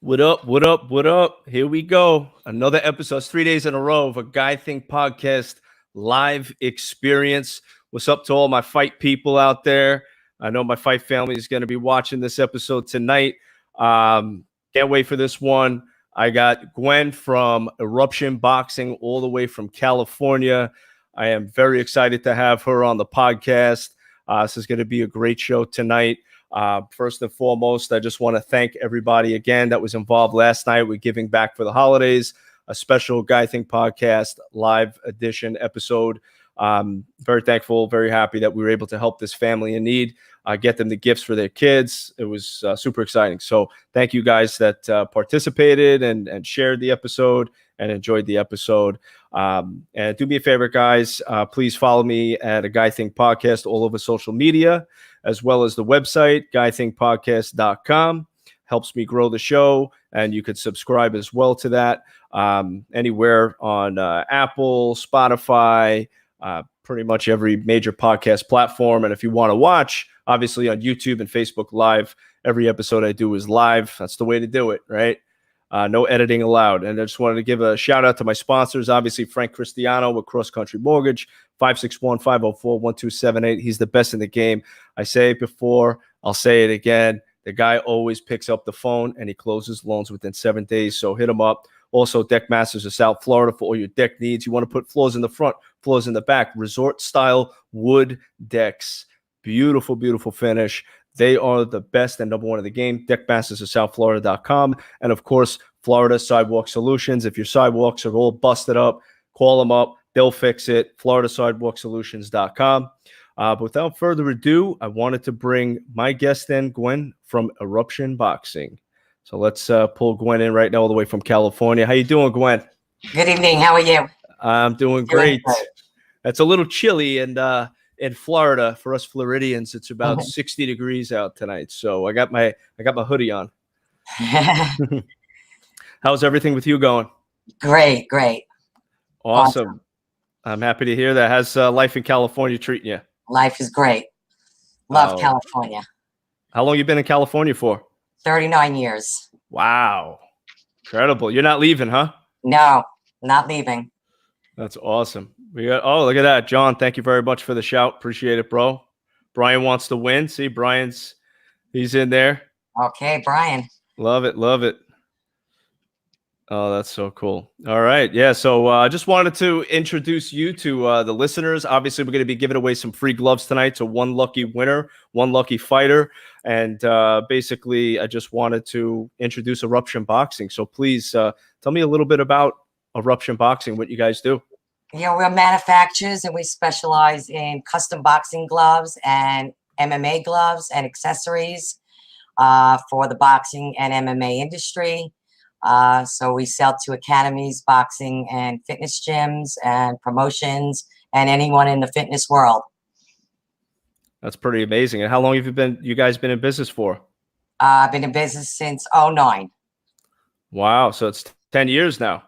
What up? What up? What up? Here we go. Another episode. It's 3 days in a row of a Guy Think podcast live experience. What's up to all my fight people out there? I know my fight family is going to be watching this episode tonight. Can't wait for this one. I got Gwen from Eruption Boxing all the way from California. I am very excited to have her on the podcast. This is going to be a great show tonight. First and foremost, I just want to thank everybody again that was involved last night with Giving Back for the Holidays, a special Guy Think podcast live edition episode. Very thankful, very happy that we were able to help this family in need, get them the gifts for their kids. It was super exciting. So thank you guys that participated and shared the episode and enjoyed the episode. And do me a favor, guys, please follow me at a Guy Think podcast all over social media, as well as the website, guythinkpodcast.com. Helps me grow the show, and you could subscribe as well to that anywhere on Apple, Spotify, pretty much every major podcast platform. And if you want to watch, obviously on YouTube and Facebook Live, every episode I do is live. That's the way to do it, right? No editing allowed. And I just wanted to give a shout out to my sponsors. Obviously, Frank Cristiano with Cross Country Mortgage, 561-504-1278. He's the best in the game. I say it before, I'll say it again. The guy always picks up the phone and he closes loans within 7 days. So hit him up. Also, Deck Masters of South Florida for all your deck needs. You want to put floors in the front, floors in the back, resort style wood decks. Beautiful, beautiful finish. They are the best and number one in the game. Deckmasters of SouthFlorida.com. And of course, Florida Sidewalk Solutions. If your sidewalks are all busted up, call them up. They'll fix it. FloridaSidewalksolutions.com. But without further ado, I wanted to bring my guest in, Gwen from Eruption Boxing. So let's pull Gwen in right now all the way from California. How you doing, Gwen? Good evening. How are you? I'm doing great. It's a little chilly and in Florida for us Floridians. It's about 60 degrees out tonight. So I got my hoodie on. How's everything with you going? Great. Awesome. I'm happy to hear that. How's life in California treating you? Life is great. Love California. How long you been in California for? 39 years. Wow. Incredible. You're not leaving, huh? No, not leaving. That's awesome. We got, look at that. John, thank you very much for the shout. Appreciate it, bro. Brian wants to win. See, he's in there. Okay, Brian. Love it. Oh, that's so cool. All right. Yeah. So I just wanted to introduce you to the listeners. Obviously, we're going to be giving away some free gloves tonight to one lucky winner, one lucky fighter. And basically, I just wanted to introduce Eruption Boxing. So please tell me a little bit about Eruption Boxing, what you guys do. Yeah, we're manufacturers and we specialize in custom boxing gloves and MMA gloves and accessories for the boxing and MMA industry. So we sell to academies, boxing and fitness gyms and promotions and anyone in the fitness world. That's pretty amazing. And how long have you guys been in business for? I've been in business since 2009. Wow. So it's 10 years now.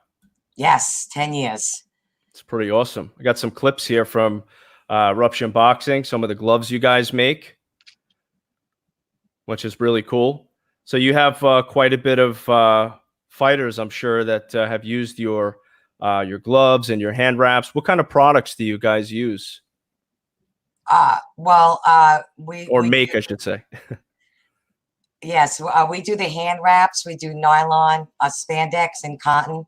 Yes, 10 years. It's pretty awesome. I got some clips here from Eruption Boxing, some of the gloves you guys make, which is really cool. So you have quite a bit of fighters, I'm sure, that have used your gloves and your hand wraps. What kind of products do you guys use? I should say. Yes, we do the hand wraps. We do nylon, spandex, and cotton.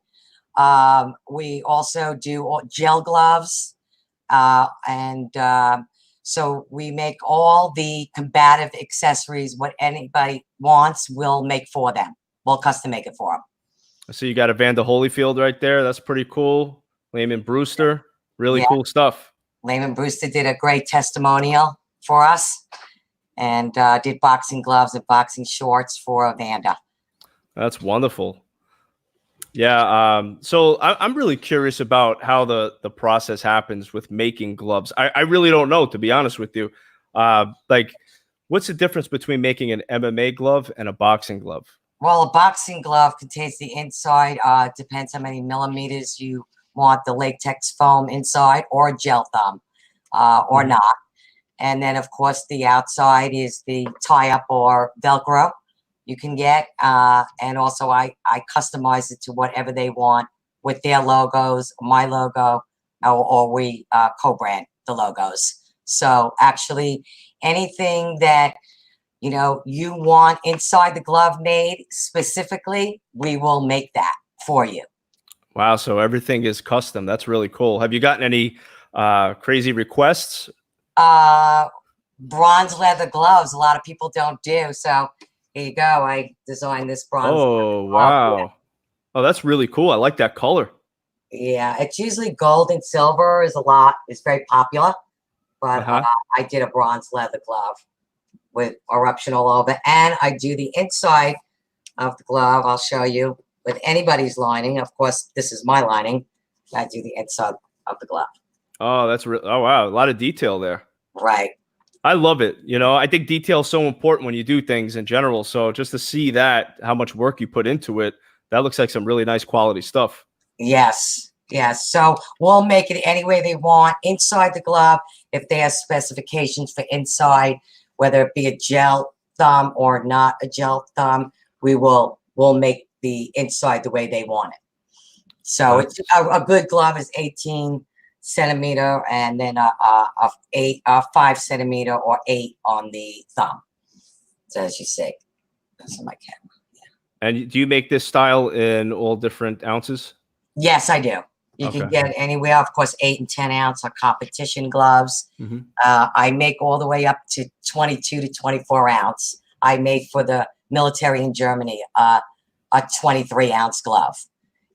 We also do gel gloves, so we make all the combative accessories. What anybody wants, we'll make for them. We'll custom make it for them. So you got Evander Holyfield right there. That's pretty cool. Layman Brewster, really cool stuff. Layman Brewster did a great testimonial for us and did boxing gloves and boxing shorts for Evander. That's wonderful. Yeah. So I'm really curious about how the process happens with making gloves. I really don't know, to be honest with you. What's the difference between making an MMA glove and a boxing glove? Well, a boxing glove contains the inside. Depends how many millimeters you want the latex foam inside, or gel thumb, or not. And then, of course, the outside is the tie-up or Velcro. you can get. And also I customize it to whatever they want with their logos, my logo, or we co-brand the logos. So actually anything that, you know, you want inside the glove made specifically, we will make that for you. Wow. So everything is custom. That's really cool. Have you gotten any crazy requests? Bronze leather gloves, a lot of people don't do. So here you go. I designed this bronze. Oh, wow. Oh, that's really cool. I like that color. Yeah, it's usually gold and silver is very popular. But I did a bronze leather glove with eruption all over. And I do the inside of the glove. I'll show you with anybody's lining. Of course, this is my lining. I do the inside of the glove. Oh, that's oh, wow. A lot of detail there. Right. I love it. You know, I think detail is so important when you do things in general. So just to see that, how much work you put into it, that looks like some really nice quality stuff. Yes. Yes. So we'll make it any way they want inside the glove. If they have specifications for inside, whether it be a gel thumb or not a gel thumb, we'll make the inside the way they want it. So it's a good glove is 18 centimeter, and then a 5 centimeter or 8 on the thumb. So as you see, that's my camera. Yeah. And do you make this style in all different ounces? Yes, I do. You can get it anywhere. Of course, 8 and 10 ounce are competition gloves. I make all the way up to 22 to 24 ounce. I made for the military in Germany a 23 ounce glove.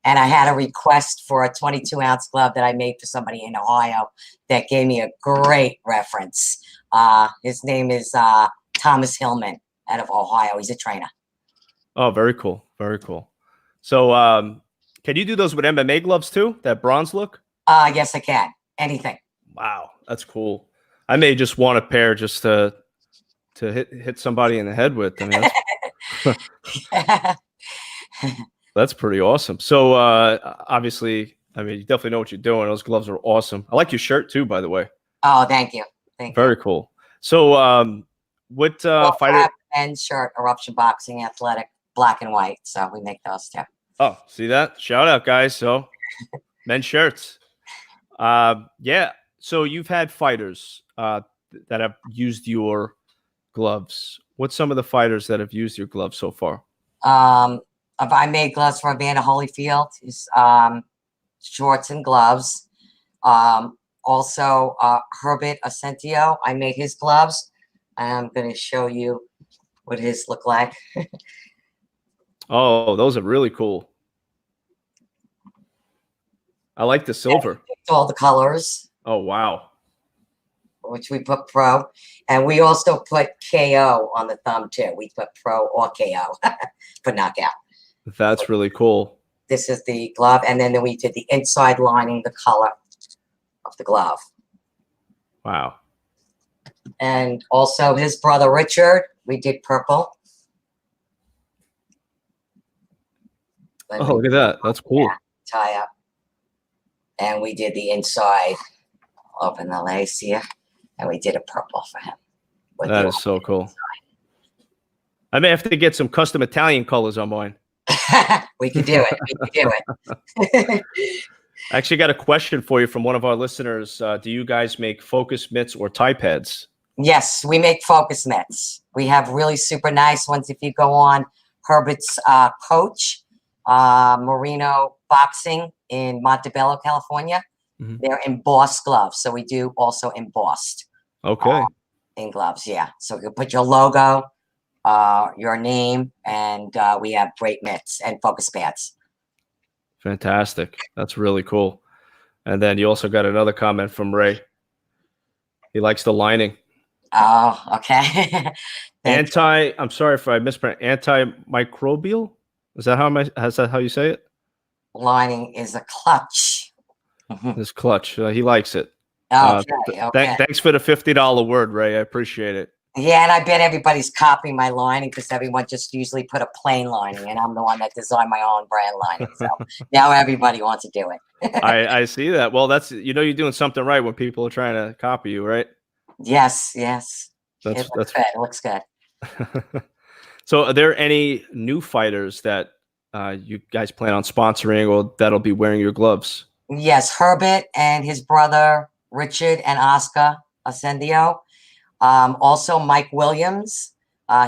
And I had a request for a 22 ounce glove that I made for somebody in Ohio that gave me a great reference. His name is Thomas Hillman out of Ohio. He's a trainer. Oh, very cool. Very cool. So can you do those with MMA gloves too? That bronze look? Yes, I can. Anything. Wow, that's cool. I may just want a pair just to hit somebody in the head with. I mean, that's pretty awesome. So obviously, I mean, you definitely know what you're doing. Those gloves are awesome. I like your shirt too, by the way. Oh, thank you. Thank you. Very cool. So what fighter? Men's shirt, Eruption Boxing, athletic, black and white. So we make those too. Oh, see that? Shout out, guys. So men's shirts. Yeah. So you've had fighters that have used your gloves. What's some of the fighters that have used your gloves so far? I made gloves for Evander Holyfield. His shorts and gloves. Also, Herbert Asensio. I made his gloves. I'm going to show you what his look like. Oh, those are really cool. I like the silver. All the colors. Oh, wow. Which we put pro. And we also put KO on the thumb too. We put pro or KO for knockout. That's really cool. This is the glove. And then we did the inside lining, the color of the glove. Wow. And also his brother Richard, we did purple. Oh, look at that. That's cool. Yeah, tie up. And we did the inside, open the lace here, and we did a purple for him. That is so cool. I may have to get some custom Italian colors on mine. We can do it. We can do it. I actually got a question for you from one of our listeners. Do you guys make focus mitts or tie pads? Yes, we make focus mitts. We have really super nice ones. If you go on Herbert's coach, Merino Boxing in Montebello, California, they're embossed gloves. So we do also embossed. Okay. In gloves, yeah. So you put your logo, your name, and we have great mitts and focus pads. Fantastic. That's really cool. And then you also got another comment from Ray. He likes the lining. Oh, okay. I'm sorry if I mispronounced. Antimicrobial? Is that how you say it? Lining is a clutch. This clutch. He likes it. Okay. Thanks for the $50 word, Ray. I appreciate it. Yeah, and I bet everybody's copying my lining because everyone just usually put a plain lining, and I'm the one that designed my own brand lining. So now everybody wants to do it. I see that. Well, you're doing something right when people are trying to copy you, right? Yes. That's It looks good. So are there any new fighters that you guys plan on sponsoring or that'll be wearing your gloves? Yes, Herbert and his brother Richard and Oscar Ascendio. Also Mike Williams.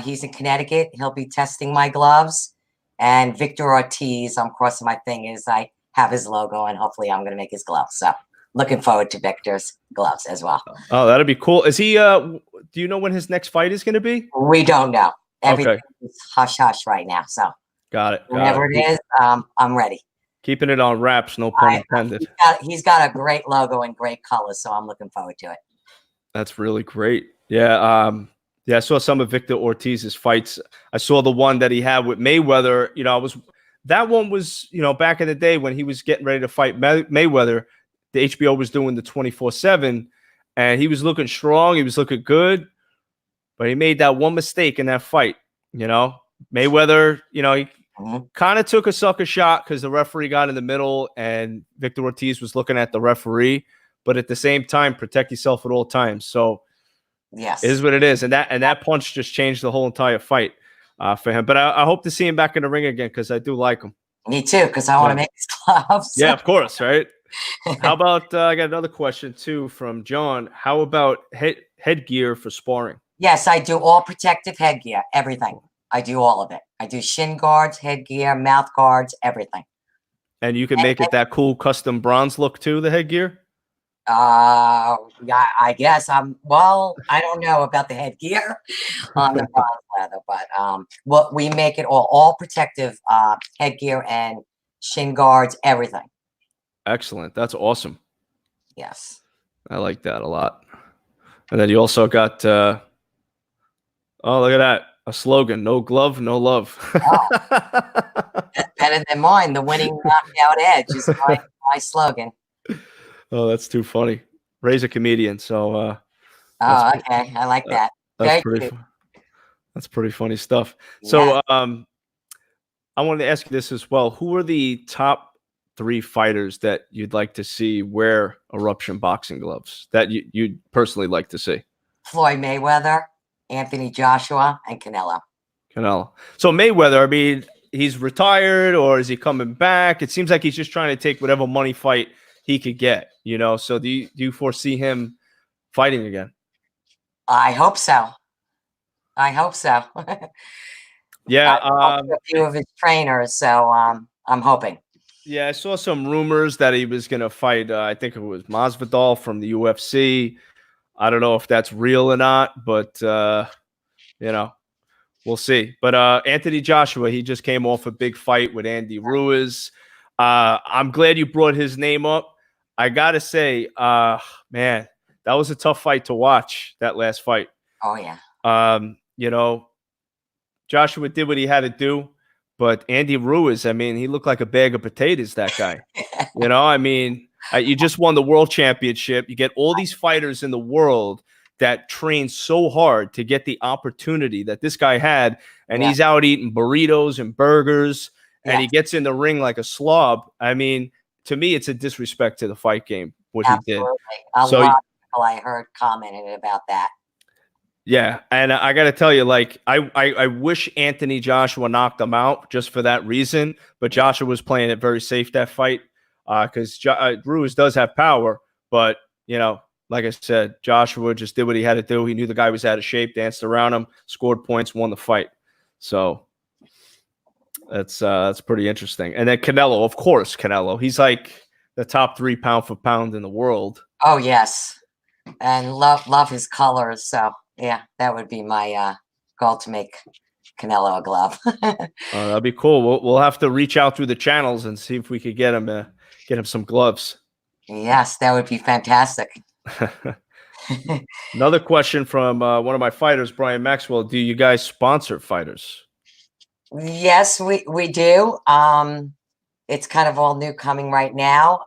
He's in Connecticut. He'll be testing my gloves. And Victor Ortiz, I'm crossing my fingers. I have his logo, and hopefully I'm going to make his gloves. So looking forward to Victor's gloves as well. Oh, that'd be cool. Is he, do you know when his next fight is going to be? We don't know. Everything Okay. is hush-hush right now. So Got it. whenever it is, I'm ready. Keeping it on wraps, no pun intended. He's got a great logo and great colors, so I'm looking forward to it. That's really great. Yeah. Yeah, I saw some of Victor Ortiz's fights. I saw the one that he had with Mayweather. You know, that one was, you know, back in the day when he was getting ready to fight Mayweather, the HBO was doing the 24/7, and he was looking strong. He was looking good, but he made that one mistake in that fight. You know, Mayweather, you know, he kind of took a sucker shot because the referee got in the middle, and Victor Ortiz was looking at the referee. But at the same time, protect yourself at all times. So. Yes, It is what it is, and that punch just changed the whole entire fight for him. But I hope to see him back in the ring again because I do like him. Me too, because I want to make his gloves. Yeah, of course, right? How about I got another question too from John. How about headgear for sparring? Yes, I do all protective headgear, everything. I do all of it. I do shin guards, headgear, mouth guards, everything. And you can make it that cool custom bronze look too, the headgear? Yeah, I guess well, I don't know about the headgear on the bronze leather, but we make it all protective headgear and shin guards, everything. Excellent. That's awesome. Yes. I like that a lot. And then you also got oh, look at that. A slogan, no glove, no love. Oh, that's better than mine. The winning knockout edge is my slogan. Oh, that's too funny. Ray's a comedian, so oh, okay. I like that. That's pretty funny stuff. So I wanted to ask you this as well. Who are the top 3 fighters that you'd like to see wear Eruption boxing gloves that you'd personally like to see? Floyd Mayweather, Anthony Joshua, and Canelo. So Mayweather, I mean, he's retired or is he coming back? It seems like he's just trying to take whatever money fight he could get, you know. So do you foresee him fighting again? I hope so. Yeah, a few of his trainers, so I'm hoping. Yeah, I saw some rumors that he was going to fight. I think it was Masvidal from the UFC. I don't know if that's real or not, but you know, we'll see. But Anthony Joshua, he just came off a big fight with Andy Ruiz. I'm glad you brought his name up. I got to say, man, that was a tough fight to watch, that last fight. Oh, yeah. You know, Joshua did what he had to do, but Andy Ruiz, I mean, he looked like a bag of potatoes, that guy. You know, I mean, you just won the world championship. You get all these fighters in the world that train so hard to get the opportunity that this guy had, and he's out eating burritos and burgers, and he gets in the ring like a slob. I mean, to me, it's a disrespect to the fight game, what he did. A lot of people I heard commented about that. Yeah, and I got to tell you, like, I wish Anthony Joshua knocked him out just for that reason, but Joshua was playing it very safe, that fight, because Ruiz does have power, but, you know, like I said, Joshua just did what he had to do. He knew the guy was out of shape, danced around him, scored points, won the fight. So that's pretty interesting. And then Canelo, of course, he's like the top 3 pound for pound in the world. Oh, yes. And love his colors. So, yeah, that would be my goal, to make Canelo a glove. That'd be cool. We'll have to reach out through the channels and see if we could get him some gloves. Yes, that would be fantastic. Another question from one of my fighters, Brian Maxwell. Do you guys sponsor fighters? Yes, we do. It's kind of all new coming right now.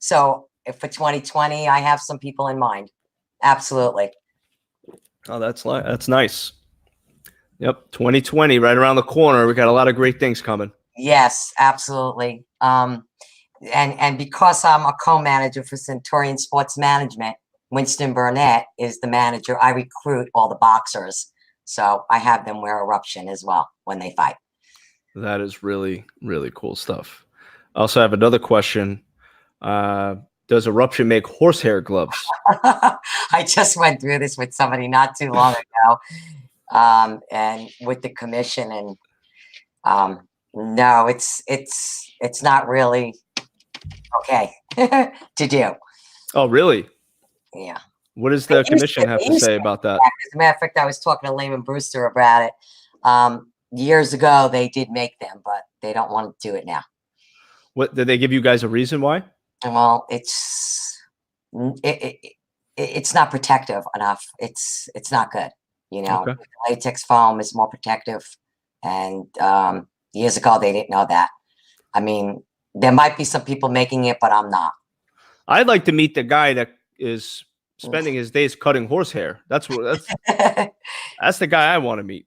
So for 2020, I have some people in mind. Absolutely. Oh, that's nice. Yep, 2020 right around the corner. We got a lot of great things coming. Yes, absolutely. And because I'm a co-manager for Centurion Sports Management, Winston Burnett is the manager. I recruit all the boxers. So I have them wear Eruption as well when they fight. That is really, really cool stuff. I also have another question. Does Eruption make horsehair gloves? I just went through this with somebody not too long ago, and with the commission, and no, it's not really okay to do. Oh, really? Yeah. What does the commission have to say about that? As a matter of fact, I was talking to Lehman Brewster about it. Years ago, they did make them, but they don't want to do it now. What did they give you guys a reason why? Well, it's not protective enough. It's not good. You know, Okay. latex foam is more protective, and years ago they didn't know that. I mean, there might be some people making it, but I'm not. I'd like to meet the guy that is spending his days cutting horsehair. That's the guy I want to meet.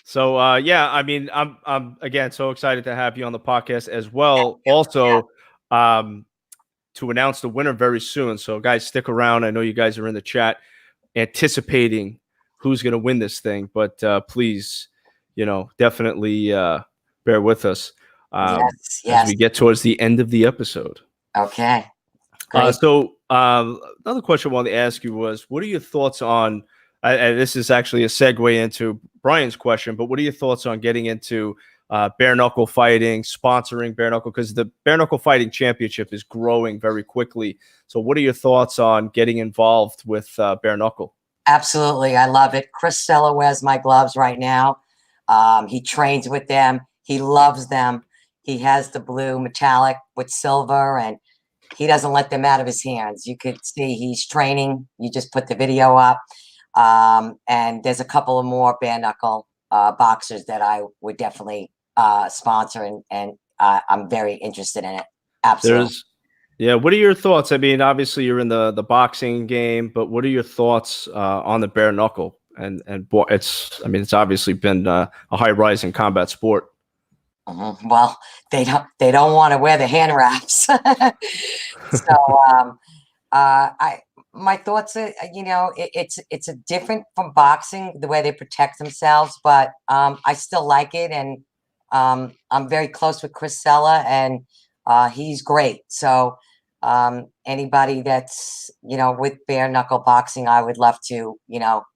So yeah, I mean, I'm again so excited to have you on the podcast as well. Also, to announce the winner very soon. So guys, stick around. I know you guys are in the chat anticipating who's going to win this thing, but please, definitely bear with us as we get towards the end of the episode. Okay. Great. So another question I wanted to ask you was, what are your thoughts on, and this is actually a segue into Brian's question, but what are your thoughts on getting into bare knuckle fighting, sponsoring bare knuckle? Because the bare knuckle fighting championship is growing very quickly. So what are your thoughts on getting involved with bare knuckle? Absolutely. I love it. Chris Sella wears my gloves right now. He trains with them. He loves them. He has the blue metallic with silver, and he doesn't let them out of his hands. You could see he's training. You just put the video up. And there's a couple of more bare knuckle boxers that I would definitely sponsor, and I'm very interested in it. Absolutely. Yeah. What are your thoughts? I mean, obviously you're in the boxing game, but what are your thoughts on the bare knuckle? And it's obviously been a high rise in combat sport. Mm-hmm. Well, they don't want to wear the hand wraps. So my thoughts are, it's a different from boxing, the way they protect themselves, but I still like it, and I'm very close with Chris Sella, and he's great. So anybody that's with bare knuckle boxing, I would love to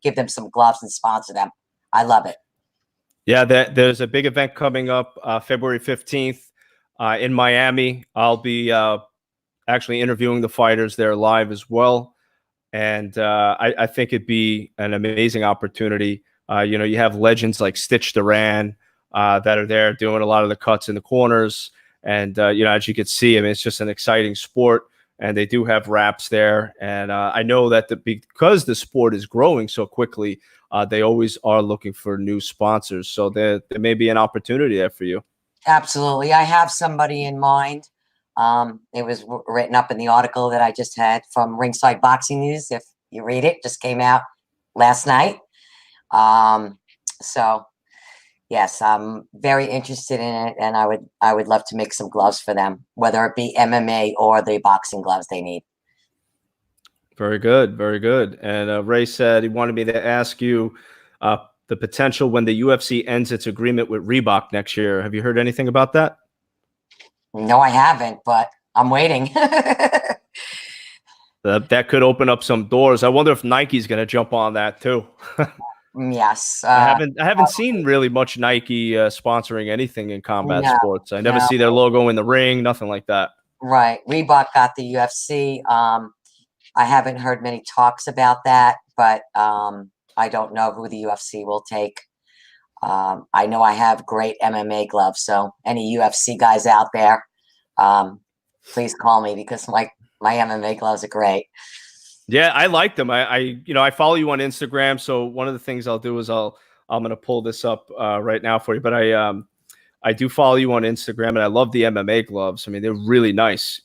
give them some gloves and sponsor them. I love it. Yeah, there's a big event coming up February 15th in Miami. I'll be actually interviewing the fighters there live as well. And I think it'd be an amazing opportunity. You have legends like Stitch Duran that are there doing a lot of the cuts in the corners. And, as you can see, it's just an exciting sport. And they do have wraps there. And I know that because the sport is growing so quickly, they always are looking for new sponsors. So there may be an opportunity there for you. Absolutely. I have somebody in mind. It was written up in the article that I just had from Ringside Boxing News. If you read it, just came out last night. So yes, I'm very interested in it, and I would love to make some gloves for them, whether it be MMA or the boxing gloves they need. Very good. Very good. And Ray said he wanted me to ask you the potential when the UFC ends its agreement with Reebok next year. Have you heard anything about that? No, I haven't, but I'm waiting. That could open up some doors. I wonder if Nike's going to jump on that too. Yes. I haven't seen really much Nike sponsoring anything in combat sports. I never see their logo in the ring, nothing like that. Right. Reebok got the UFC. I haven't heard many talks about that, but I don't know who the UFC will take. I know I have great MMA gloves, so any UFC guys out there, please call me, because my MMA gloves are great. Yeah, I like them. I follow you on Instagram, so one of the things I'll do is I'm going to pull this up right now for you. But I do follow you on Instagram, and I love the MMA gloves. I mean, they're really nice.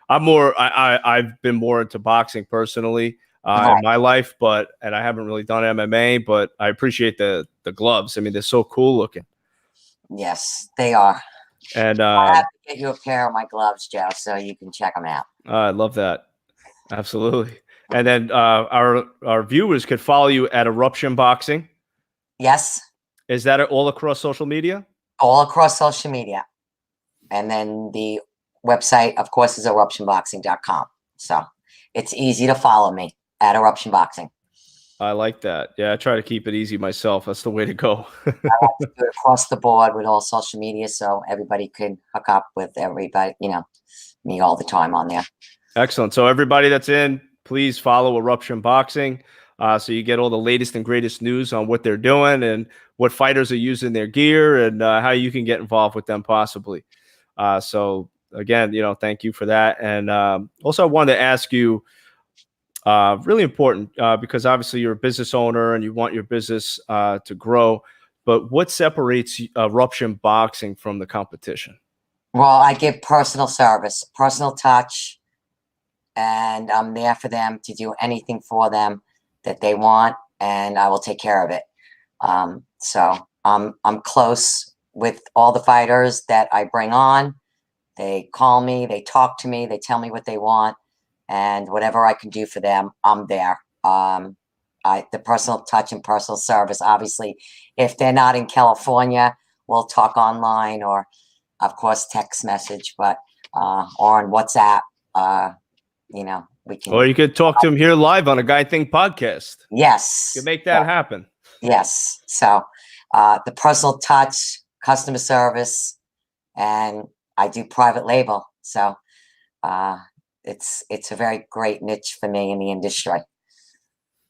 I've been more into boxing personally in my life, and I haven't really done MMA, but I appreciate the gloves. I mean, they're so cool looking. Yes, they are. And I have to get you a pair of my gloves, Joe, so you can check them out. I love that. Absolutely. And then our viewers could follow you at Eruption Boxing. Yes. Is that all across social media? All across social media. And then the website, of course, is eruptionboxing.com. So it's easy to follow me at Eruption Boxing. I like that. Yeah, I try to keep it easy myself. That's the way to go. I like to do it across the board with all social media so everybody can hook up with everybody, me all the time on there. Excellent. So everybody that's in, please follow Eruption Boxing so you get all the latest and greatest news on what they're doing and what fighters are using their gear and how you can get involved with them possibly. So again, thank you for that. And also I wanted to ask you, really important because obviously you're a business owner and you want your business to grow, but what separates Eruption Boxing from the competition? Well, I give personal service, personal touch, and I'm there for them to do anything for them that they want, and I will take care of it. So I'm close with all the fighters that I bring on. They call me, they talk to me, they tell me what they want, and whatever I can do for them, I'm there. The personal touch and personal service, obviously, if they're not in California, we'll talk online or, of course, text message, but or on WhatsApp. We can. Or you could talk to him here live on a Guy Think podcast. Yes. You can make that happen. Yes. So the personal touch, customer service, and I do private label. So it's a very great niche for me in the industry.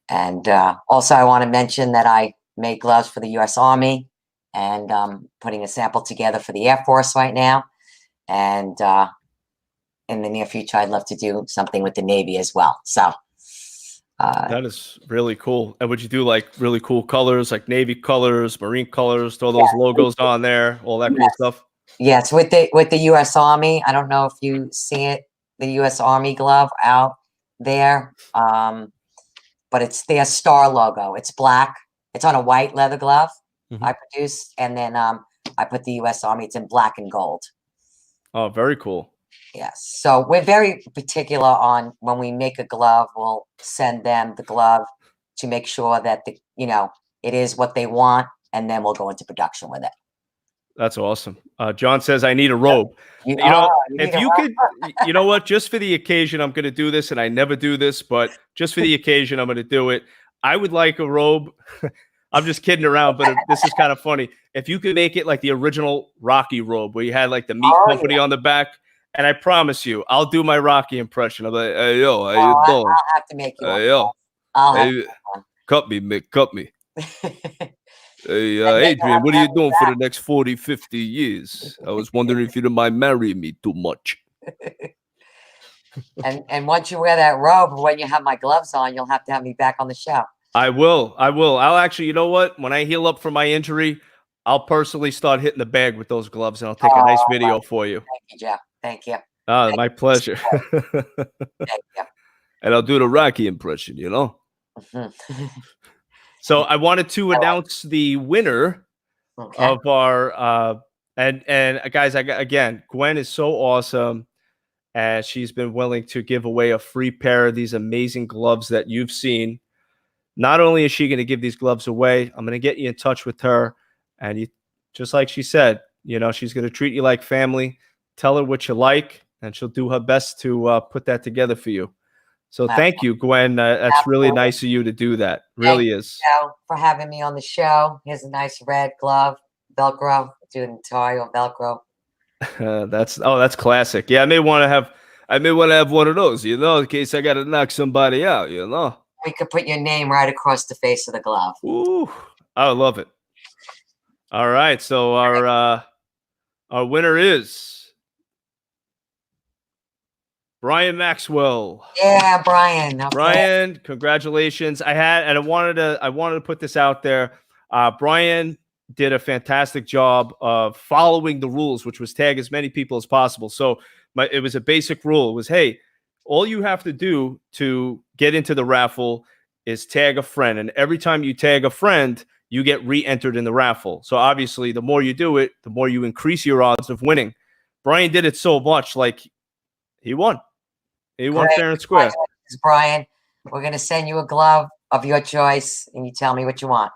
And also I want to mention that I make gloves for the U.S. Army and putting a sample together for the Air Force right now. And in the near future, I'd love to do something with the Navy as well. So that is really cool. And would you do like really cool colors, like Navy colors, Marine colors, throw those logos on there, all that cool stuff? Yes, with the U.S. Army. I don't know if you see it, the U.S. Army glove out there, but it's their star logo. It's black. It's on a white leather glove I produced, and then I put the U.S. Army. It's in black and gold. Oh, very cool. Yes. So we're very particular on when we make a glove, we'll send them the glove to make sure that it is what they want, and then we'll go into production with it. That's awesome. John says, I need a robe. If you could, you know what, just for the occasion, I'm going to do this, and I never do this, but just for the occasion, I'm going to do it. I would like a robe. I'm just kidding around, but this is kind of funny. If you could make it like the original Rocky robe where you had like the meat company on the back, and I promise you, I'll do my Rocky impression. I'm like, hey, yo, how you doing? I'll have to make you hey, yo. Hey, cut me, Mick, cut me. Hey, Adrian, what are you doing for the next 40, 50 years? I was wondering if you didn't mind marrying me too much. And once you wear that robe, when you have my gloves on, you'll have to have me back on the show. I will. I'll actually, you know what? When I heal up from my injury, I'll personally start hitting the bag with those gloves, and I'll take a nice video for you. Thank you, Jeff. Thank you. My pleasure. Thank you. And I'll do the Rocky impression, So I wanted to announce the winner of our and guys, again, Gwen is so awesome, and she's been willing to give away a free pair of these amazing gloves that you've seen. Not only is she going to give these gloves away, I'm going to get you in touch with her, and you, just like she said, she's going to treat you like family. Tell her what you like, and she'll do her best to put that together for you. So thank you, Gwen. That's really nice of you to do that. Really is. Thank you for having me on the show. Here's a nice red glove, Velcro, doing tie on Velcro. That's classic. Yeah, I may want to have one of those, in case I got to knock somebody out, We could put your name right across the face of the glove. Ooh, I love it. All right, so our winner is Brian Maxwell. Yeah, Brian. Okay. Brian, congratulations. I wanted to put this out there. Brian did a fantastic job of following the rules, which was tag as many people as possible. So it was a basic rule. It was, hey, all you have to do to get into the raffle is tag a friend. And every time you tag a friend, you get re-entered in the raffle. So obviously, the more you do it, the more you increase your odds of winning. Brian did it so much, like he won. He won fair and square. Brian, We're going to send you a glove of your choice, and you tell me what you want.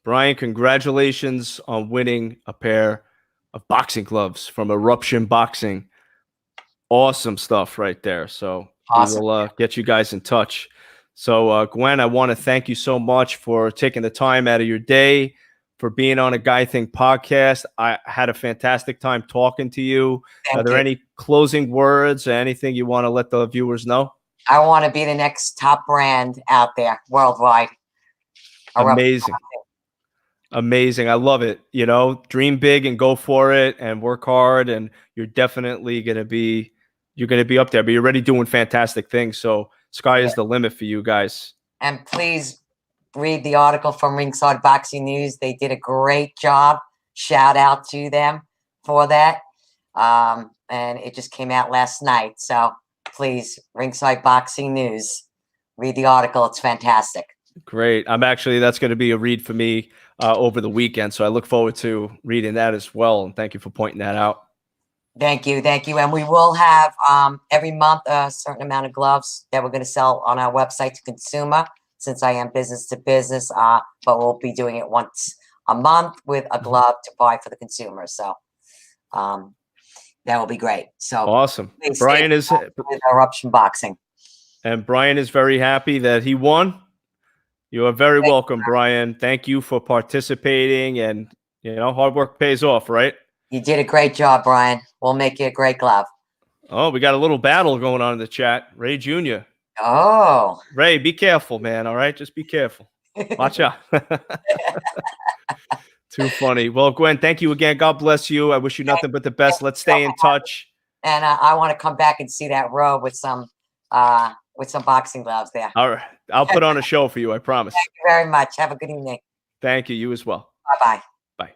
Brian, congratulations on winning a pair of boxing gloves from Eruption Boxing. Awesome stuff right there. So Awesome. we will get you guys in touch. So Gwen, I want to thank you so much for taking the time out of your day, for being on a Guy Think podcast. I had a fantastic time talking to you. Are there any closing words or anything you want to let the viewers know? I want to be the next top brand out there worldwide. Amazing. Amazing. I love it. You know, dream big and go for it and work hard, and you're definitely going to be up there, but you're already doing fantastic things. So sky is the limit for you guys. And please read the article from Ringside Boxing News. They did a great job. Shout out to them for that. And it just came out last night. So please, Ringside Boxing News, read the article. It's fantastic. Great. That's going to be a read for me over the weekend. So I look forward to reading that as well. And thank you for pointing that out. Thank you. Thank you. And we will have every month a certain amount of gloves that we're going to sell on our website to consumer, since I am business to business. But we'll be doing it once a month with a glove to buy for the consumer. So that will be great. So awesome. Brian is with Eruption Boxing. And Brian is very happy that he won. You are very welcome, Brian. Thank you for participating, and hard work pays off, right? You did a great job, Brian. We'll make you a great glove. Oh, we got a little battle going on in the chat. Ray Jr. Oh. Ray, be careful, man. All right? Just be careful. Watch out. Too funny. Well, Gwen, thank you again. God bless you. I wish you nothing but the best. Let's stay in touch. And I want to come back and see that robe with some boxing gloves there. All right. I'll put on a show for you. I promise. Thank you very much. Have a good evening. Thank you. You as well. Bye-bye. Bye.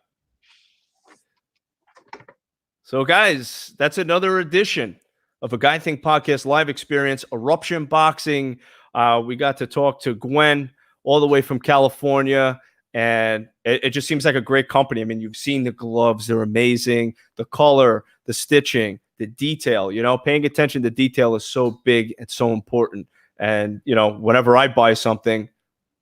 So, guys, that's another edition of a Guy Think Podcast live experience, Eruption Boxing. We got to talk to Gwen all the way from California, and it just seems like a great company. I mean, you've seen the gloves. They're amazing. The color, the stitching, the detail, paying attention to detail is so big and so important. And, whenever I buy something,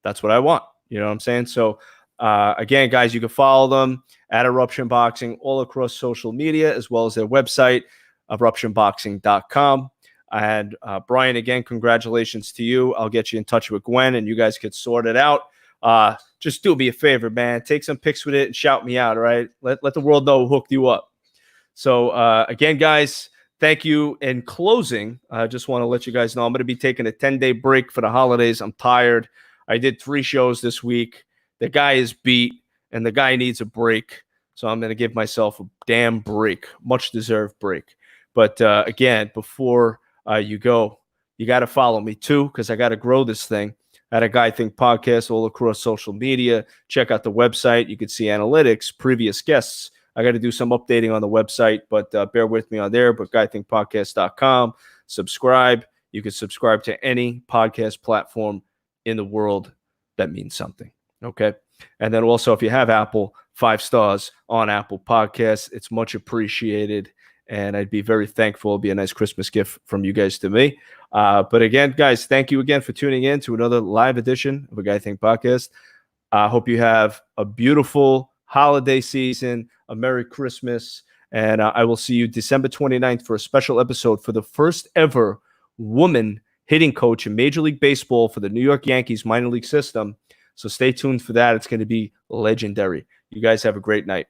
that's what I want. You know what I'm saying? So, again, guys, you can follow them at Eruption Boxing all across social media, as well as their website, eruptionboxing.com. And Brian, again, congratulations to you. I'll get you in touch with Gwen, and you guys could sort it out. Just do me a favor, man. Take some pics with it and shout me out, all right? Let the world know who hooked you up. So, again, guys, thank you. In closing, I just want to let you guys know I'm going to be taking a 10-day break for the holidays. I'm tired. I did 3 shows this week. The guy is beat, and the guy needs a break. So I'm going to give myself a damn break, much-deserved break. But, again, before you go, you got to follow me, too, because I got to grow this thing at a Guy Think Podcast all across social media. Check out the website. You can see analytics, previous guests. I got to do some updating on the website, but bear with me on there. But GuyThinkPodcast.com. Subscribe. You can subscribe to any podcast platform in the world that means something. Okay. And then also, if you have Apple, 5 stars on Apple Podcasts. It's much appreciated. And I'd be very thankful. It'll be a nice Christmas gift from you guys to me. But again, guys, thank you again for tuning in to another live edition of a Guy Think Podcast. I hope you have a beautiful holiday season, a Merry Christmas, and I will see you December 29th for a special episode for the first ever woman hitting coach in Major League Baseball for the New York Yankees minor league system. So stay tuned for that. It's going to be legendary. You guys have a great night.